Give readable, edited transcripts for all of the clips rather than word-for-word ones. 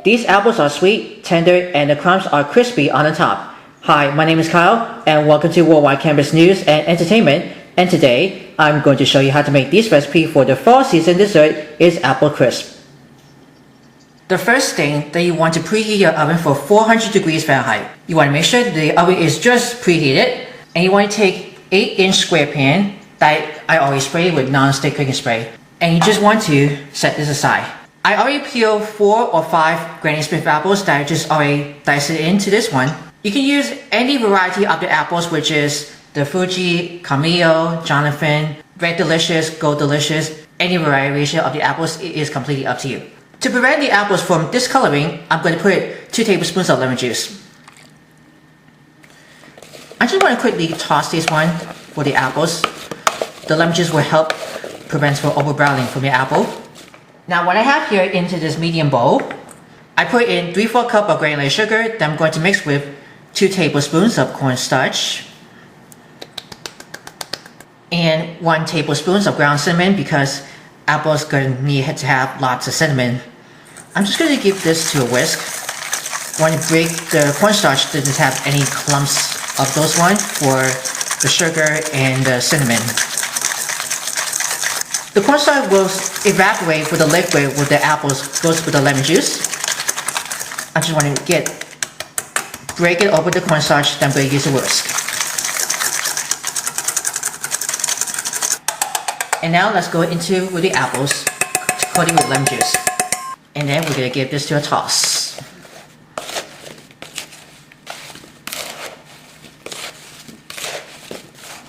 These apples are sweet, tender, and the crumbs are crispy on the top. Hi, my name is Kyle, and welcome to Worldwide Campus News and Entertainment. And today, I'm going to show you how to make this recipe for the fall season dessert is apple crisp. The first thing that you want to preheat your oven for 400 degrees Fahrenheit. You want to make sure that the oven is just preheated, and you want to take 8-inch square pan that I always spray with non-stick cooking spray, and you just want to set this aside. I already peeled 4 or 5 Granny Smith apples that I just already diced it into this one. You can use any variety of the apples, which is the Fuji, Camille, Jonathan, Red Delicious, Gold Delicious. Any variation of the apples, it is completely up to you. To prevent the apples from discoloring, I'm going to put 2 tablespoons of lemon juice. I just want to quickly toss this one for the apples. The lemon juice will help prevent from overbrowning from the apple. Now what I have here into this medium bowl, I put in 3/4 cup of granulated sugar that I'm going to mix with 2 tablespoons of corn starch and 1 tablespoon of ground cinnamon because apples are going to need to have lots of cinnamon. I'm just going to give this to a whisk. Want to break the cornstarch doesn't have any clumps of those ones for the sugar and the cinnamon. The cornstarch will evaporate with the liquid with the apples goes with the lemon juice. I just want to break it over the cornstarch, then I'm going to use a whisk. And now let's go into with the apples, coat it with lemon juice. And then we're going to give this to a toss.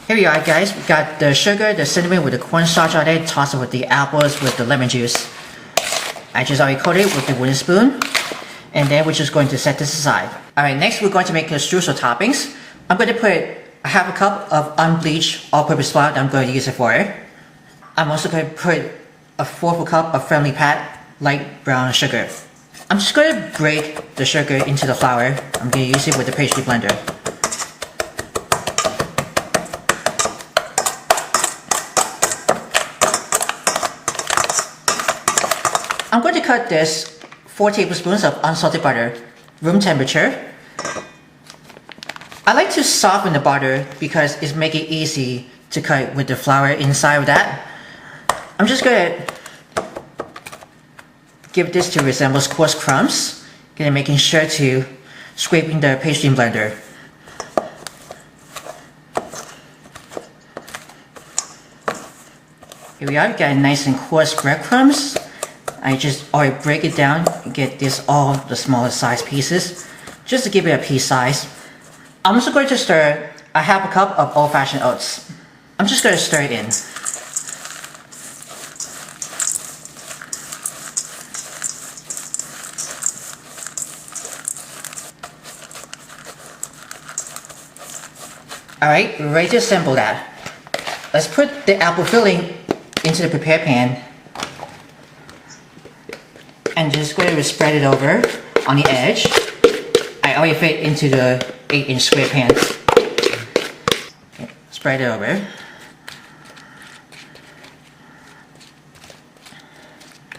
Here we are guys, we got the sugar, the cinnamon with the cornstarch on it, toss it with the apples with the lemon juice. I just already coated it with the wooden spoon. And then we're just going to set this aside. Alright, next we're going to make the Streusel Toppings. I'm going to put a half a cup of unbleached all-purpose flour that I'm going to use it for. I'm also going to put a 1/4 cup of Friendly Pat light brown sugar. I'm just going to break the sugar into the flour. I'm going to use it with the pastry blender. I'm going to cut this 4 tablespoons of unsalted butter, room temperature. I like to soften the butter because it's making it easy to cut with the flour inside of that. I'm just going to give this to resemble coarse crumbs. Again, making sure to scraping the pastry blender. Here we are, got nice and coarse breadcrumbs. I just already break it down and get this all the smaller size pieces just to give it a piece size. I'm also going to stir a half a cup of old-fashioned oats. I'm just going to stir it in. Alright, we're ready to assemble that. Let's put the apple filling into the prepared pan. And just going to spread it over on the edge. I already fit into the 8-inch square pan. Okay, spread it over.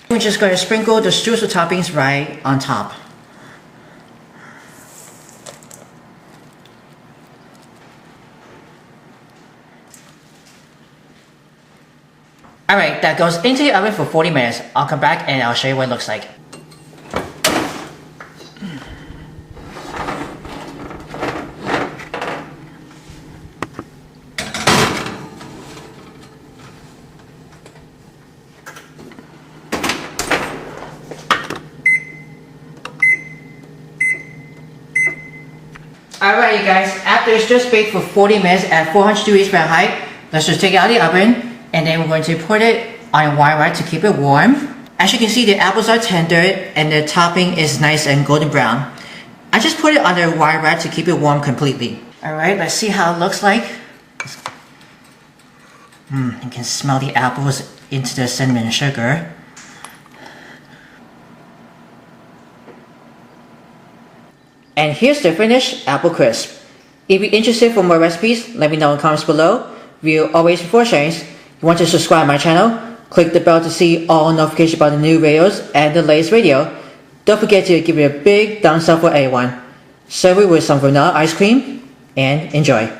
We're just going to sprinkle the Streusel toppings right on top. Alright, that goes into the oven for 40 minutes. I'll come back and I'll show you what it looks like. Alright you guys, after it's just baked for 40 minutes at 400 degrees Fahrenheit, let's just take it out of the oven. And then we're going to put it on a wire rack to keep it warm. As you can see, the apples are tender and the topping is nice and golden brown. I just put it on the wire rack to keep it warm completely. Alright, let's see how it looks like. You can smell the apples into the cinnamon and sugar. And here's the finished apple crisp. If you're interested for more recipes, let me know in the comments below. View always before sharing. If you want to subscribe to my channel, Click the bell to see all notifications about the new videos and the latest video. Don't forget to give it a big thumbs up for A1. Serve it with some vanilla ice cream and enjoy.